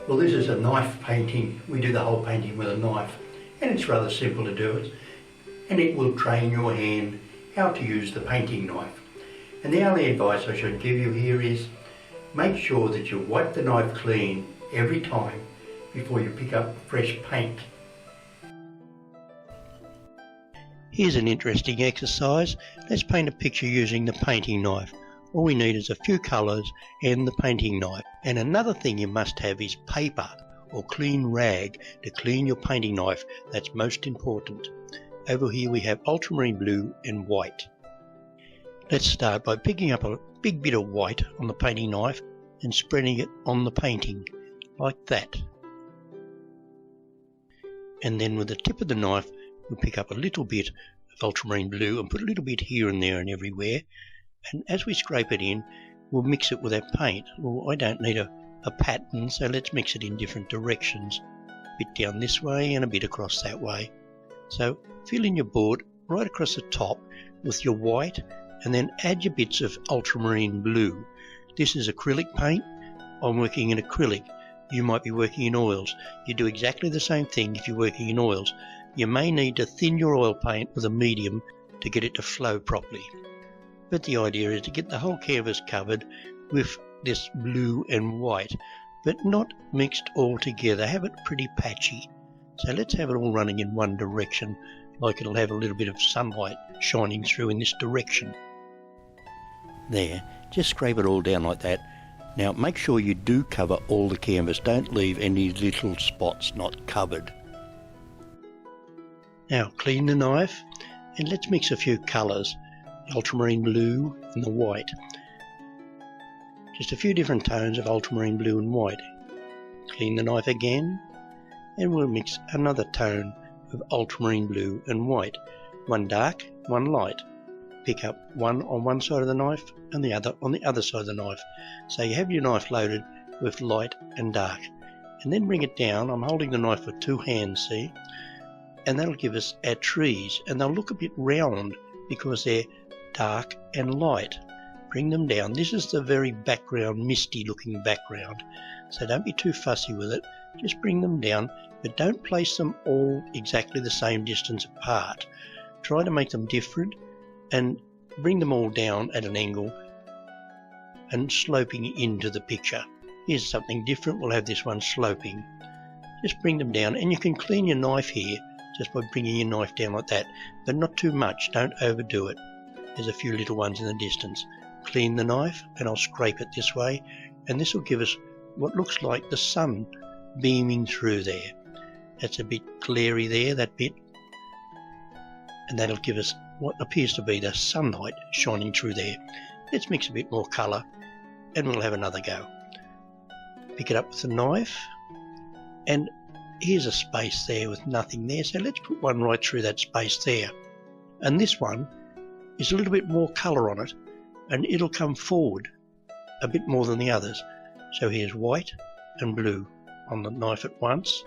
Well, this is a knife painting. We do the whole painting with a knife, and it's rather simple to do it, and it will train your hand how to use the painting knife. And the only advice I should give you here is make sure that you wipe the knife clean every time before you pick up fresh paint. Here's an interesting exercise. Let's paint a picture using the painting knife. All we need is a few colours and the painting knife. And another thing you must have is paper or clean rag to clean your painting knife. That's most important. Over here we have ultramarine blue and white. Let's start by picking up a big bit of white on the painting knife and spreading it on the painting, like that. And then with the tip of the knife we'll pick up a little bit of ultramarine blue and put a little bit here and there and everywhere. And as we scrape it in, we'll mix it with our paint. Well, I don't need a pattern, so let's mix it in different directions. A bit down this way and a bit across that way. So fill in your board right across the top with your white, and then add your bits of ultramarine blue. This is acrylic paint. I'm working in acrylic. You might be working in oils. You do exactly the same thing if you're working in oils. You may need to thin your oil paint with a medium to get it to flow properly. But the idea is to get the whole canvas covered with this blue and white, but not mixed all together. Have it pretty patchy. So let's have it all running in one direction, like it'll have a little bit of sunlight shining through in this direction. There, just scrape it all down like that. Now make sure you do cover all the canvas. Don't leave any little spots not covered. Now clean the knife and let's mix a few colours, the ultramarine blue and the white. Just a few different tones of ultramarine blue and white. Clean the knife again and we'll mix another tone of ultramarine blue and white. One dark, one light. Pick up one on one side of the knife and the other on the other side of the knife. So you have your knife loaded with light and dark. And then bring it down. I'm holding the knife with two hands, see? And that'll give us our trees, and they'll look a bit round because they're dark and light. Bring them down. This is the very background, misty looking background, so don't be too fussy with it. Just bring them down, but don't place them all exactly the same distance apart. Try to make them different and bring them all down at an angle and sloping into the picture. Here's something different. We'll have this one sloping. Just bring them down, and you can clean your knife here just by bringing your knife down like that, but not too much. Don't overdo it. There's a few little ones in the distance. Clean the knife and I'll scrape it this way, and this will give us what looks like the sun beaming through there. That's a bit glary there, that bit, and that'll give us what appears to be the sunlight shining through there. Let's mix a bit more colour and we'll have another go. Pick it up with the knife, and here's a space there with nothing there, so let's put one right through that space there. And this one is a little bit more colour on it, and it'll come forward a bit more than the others. So here's white and blue on the knife at once,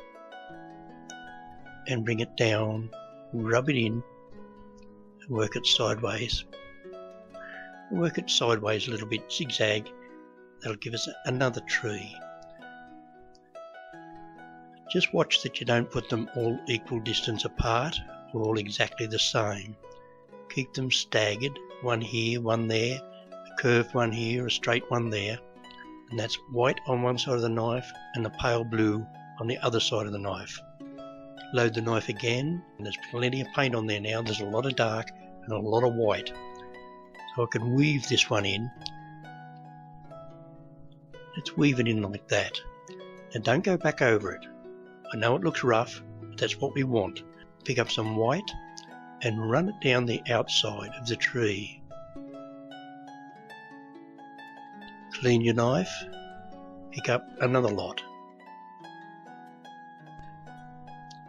and bring it down, rub it in, and work it sideways. Work it sideways a little bit, zigzag. That'll give us another tree. Just watch that you don't put them all equal distance apart or all exactly the same. Keep them staggered, one here, one there, a curved one here, a straight one there. And that's white on one side of the knife and the pale blue on the other side of the knife. Load the knife again, and there's plenty of paint on there now. There's a lot of dark and a lot of white. So I can weave this one in. Let's weave it in like that. And don't go back over it. I know it looks rough, but that's what we want. Pick up some white and run it down the outside of the tree. Clean your knife, pick up another lot.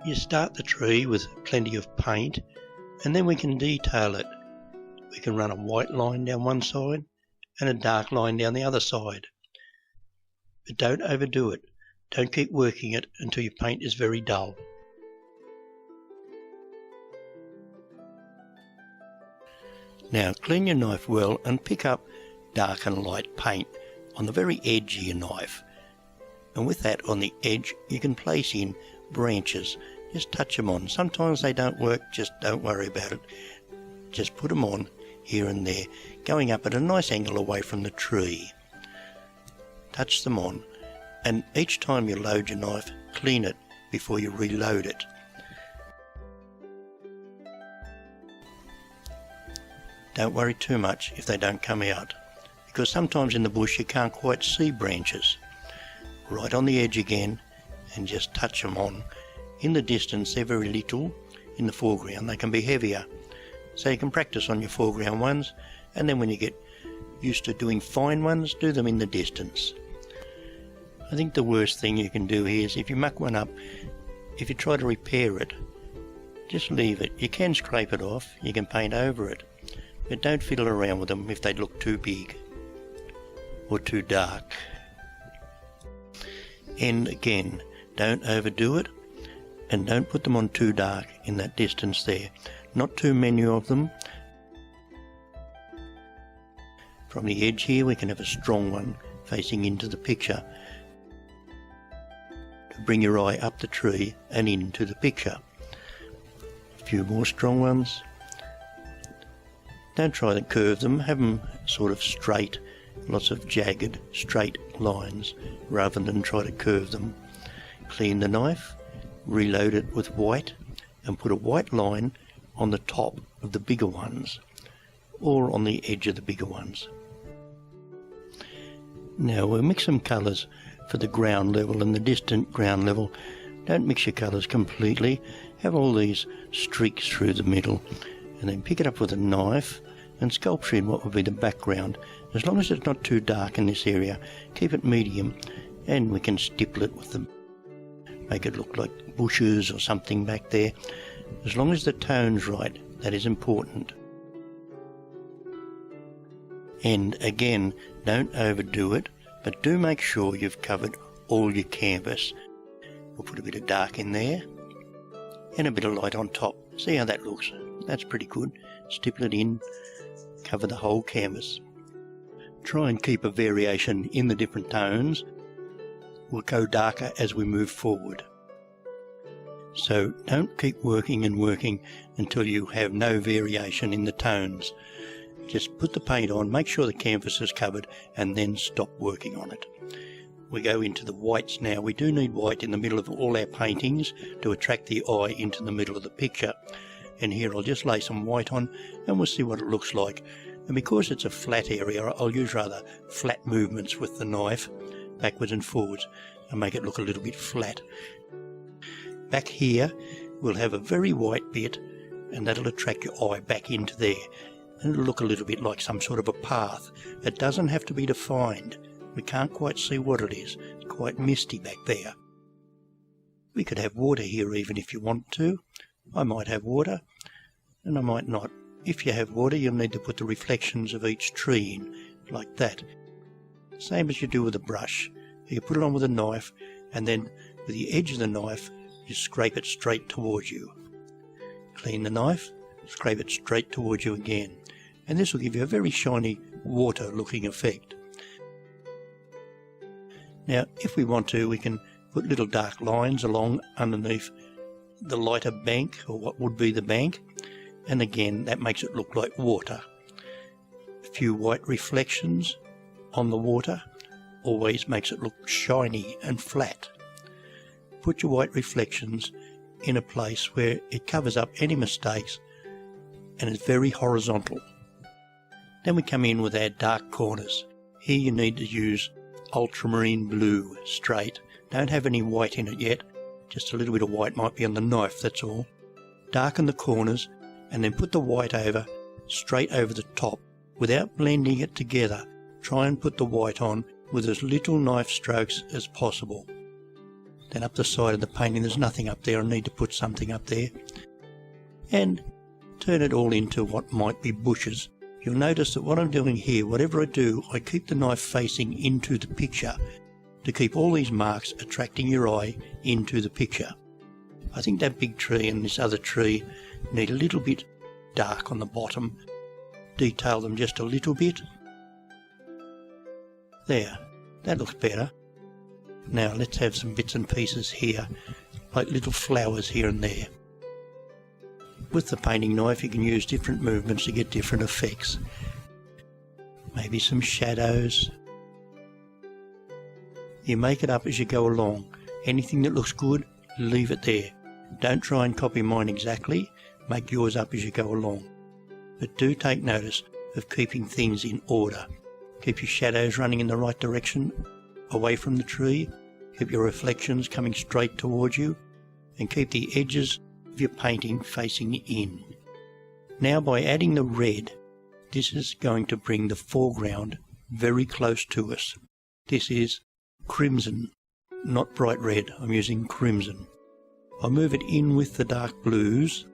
You start the tree with plenty of paint, and then we can detail it. We can run a white line down one side and a dark line down the other side. But don't overdo it. Don't keep working it until your paint is very dull. Now clean your knife well and pick up dark and light paint on the very edge of your knife. And with that on the edge, you can place in branches. Just touch them on. Sometimes they don't work, just don't worry about it. Just put them on here and there, going up at a nice angle away from the tree. Touch them on, and each time you load your knife, clean it before you reload it. Don't worry too much if they don't come out, because sometimes in the bush you can't quite see branches. Right on the edge again, and just touch them on. In the distance they're very little, in the foreground they can be heavier. So you can practice on your foreground ones, and then when you get used to doing fine ones, do them in the distance. I think the worst thing you can do here is if you muck one up, if you try to repair it, just leave it. You can scrape it off, you can paint over it, but don't fiddle around with them if they look too big or too dark. And again, don't overdo it, and don't put them on too dark in that distance there. Not too many of them. From the edge here we can have a strong one facing into the picture to bring your eye up the tree and into the picture. A few more strong ones. Don't try to curve them, have them sort of straight, lots of jagged, straight lines rather than try to curve them. Clean the knife, reload it with white, and put a white line on the top of the bigger ones, or on the edge of the bigger ones. Now we'll mix some colours for the ground level and the distant ground level. Don't mix your colours completely, have all these streaks through the middle, and then pick it up with a knife and sculpture in what would be the background. As long as it's not too dark in this area, keep it medium, and we can stipple it with them. Make it look like bushes or something back there. As long as the tone's right, that is important. And again, don't overdo it, but do make sure you've covered all your canvas. We'll put a bit of dark in there and a bit of light on top. See how that looks? That's pretty good. Stipple it in, cover the whole canvas. Try and keep a variation in the different tones. We'll go darker as we move forward. So don't keep working and working until you have no variation in the tones. Just put the paint on, make sure the canvas is covered, and then stop working on it. We go into the whites now. We do need white in the middle of all our paintings to attract the eye into the middle of the picture. And here I'll just lay some white on and we'll see what it looks like. And because it's a flat area, I'll use rather flat movements with the knife, backwards and forwards, and make it look a little bit flat. Back here we'll have a very white bit, and that'll attract your eye back into there. And it'll look a little bit like some sort of a path. It doesn't have to be defined. We can't quite see what it is. It's quite misty back there. We could have water here even if you want to. I might have water, and I might not. If you have water, you'll need to put the reflections of each tree in, like that. Same as you do with a brush. You put it on with a knife, and then with the edge of the knife, you scrape it straight towards you. Clean the knife, scrape it straight towards you again. And this will give you a very shiny water looking effect. Now if we want to, we can put little dark lines along underneath the lighter bank, or what would be the bank, and again that makes it look like water. A few white reflections on the water always makes it look shiny and flat. Put your white reflections in a place where it covers up any mistakes and is very horizontal. Then we come in with our dark corners. Here you need to use ultramarine blue straight. Don't have any white in it yet. Just a little bit of white might be on the knife, that's all. Darken the corners and then put the white over, straight over the top, without blending it together. Try and put the white on with as little knife strokes as possible. Then up the side of the painting, there's nothing up there. I need to put something up there. And turn it all into what might be bushes. You'll notice that what I'm doing here, whatever I do, I keep the knife facing into the picture to keep all these marks attracting your eye into the picture. I think that big tree and this other tree need a little bit dark on the bottom. Detail them just a little bit. There, that looks better. Now let's have some bits and pieces here, like little flowers here and there. With the painting knife you can use different movements to get different effects. Maybe some shadows. You make it up as you go along. Anything that looks good, leave it there. Don't try and copy mine exactly, make yours up as you go along. But do take notice of keeping things in order. Keep your shadows running in the right direction, away from the tree. Keep your reflections coming straight towards you, and keep the edges of your painting facing in. Now by adding the red, this is going to bring the foreground very close to us. This is crimson, not bright red. I'm using crimson. I'll move it in with the dark blues,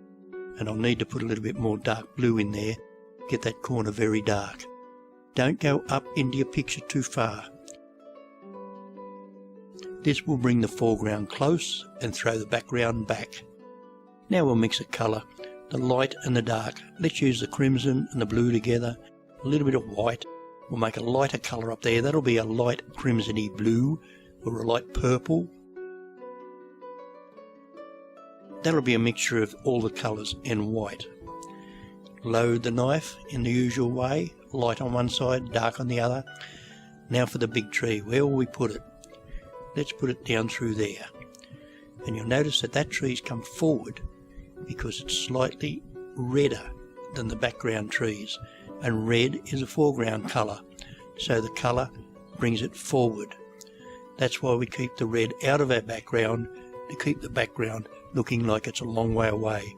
and I'll need to put a little bit more dark blue in there, get that corner very dark. Don't go up into your picture too far. This will bring the foreground close and throw the background back. Now we'll mix a colour, the light and the dark. Let's use the crimson and the blue together, a little bit of white. We'll make a lighter colour up there. That'll be a light crimsony blue or a light purple. That'll be a mixture of all the colours and white. Load the knife in the usual way, light on one side, dark on the other. Now for the big tree, where will we put it? Let's put it down through there. And you'll notice that that tree's come forward because it's slightly redder than the background trees. And red is a foreground colour, so the colour brings it forward. That's why we keep the red out of our background, to keep the background looking like it's a long way away.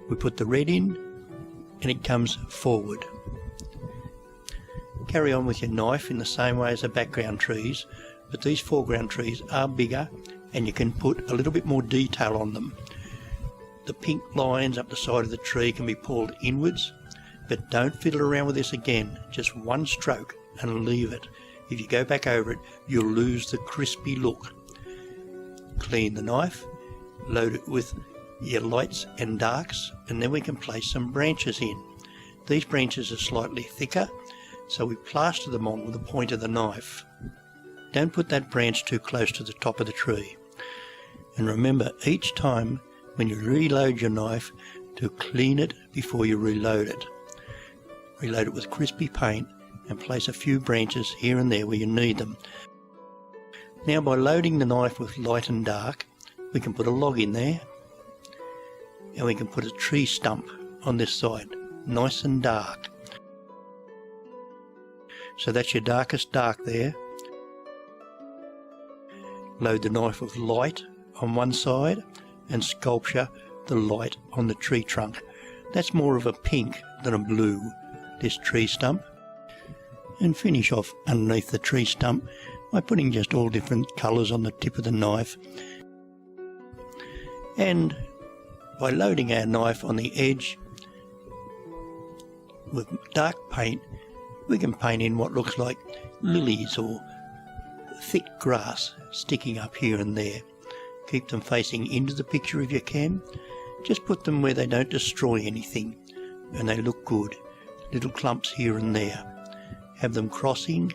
We put the red in and it comes forward. Carry on with your knife in the same way as the background trees, but these foreground trees are bigger and you can put a little bit more detail on them. The pink lines up the side of the tree can be pulled inwards, but don't fiddle around with this again. Just one stroke and leave it. If you go back over it, you'll lose the crispy look. Clean the knife, load it with your lights and darks, and then we can place some branches in. These branches are slightly thicker, so we plaster them on with the point of the knife. Don't put that branch too close to the top of the tree. And remember, each time when you reload your knife, to clean it before you reload it. Reload it with crispy paint and place a few branches here and there where you need them. Now by loading the knife with light and dark, we can put a log in there, and we can put a tree stump on this side, nice and dark. So that's your darkest dark there. Load the knife with light on one side and sculpture the light on the tree trunk. That's more of a pink than a blue, this tree stump. And finish off underneath the tree stump by putting just all different colours on the tip of the knife. And by loading our knife on the edge with dark paint, we can paint in what looks like lilies or thick grass sticking up here and there. Keep them facing into the picture if you can. Just put them where they don't destroy anything and they look good. Little clumps here and there. Have them crossing.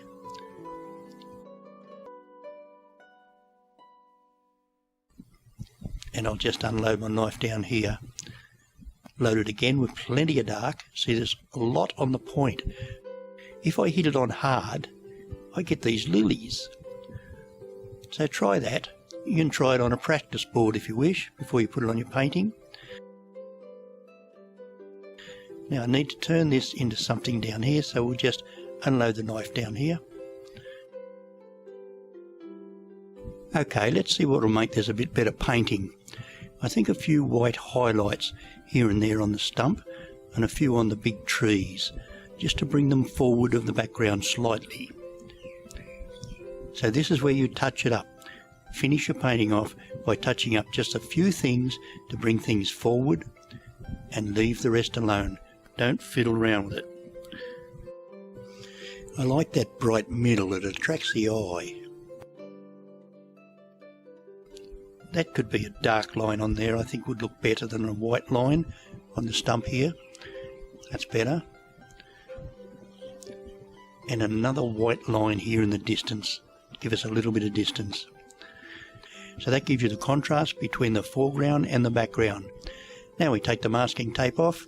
And I'll just unload my knife down here. Load it again with plenty of dark. See, there's a lot on the point. If I hit it on hard, I get these lilies. So try that. You can try it on a practice board if you wish, before you put it on your painting. Now I need to turn this into something down here, so we'll just unload the knife down here. Okay, let's see what will make this a bit better painting. I think a few white highlights here and there on the stump, and a few on the big trees, just to bring them forward of the background slightly. So this is where you touch it up. Finish your painting off by touching up just a few things to bring things forward, and leave the rest alone. Don't fiddle around with it. I like that bright middle, it attracts the eye. That could be a dark line on there, I think would look better than a white line on the stump here. That's better. And another white line here in the distance. Give us a little bit of distance. So that gives you the contrast between the foreground and the background. Now we take the masking tape off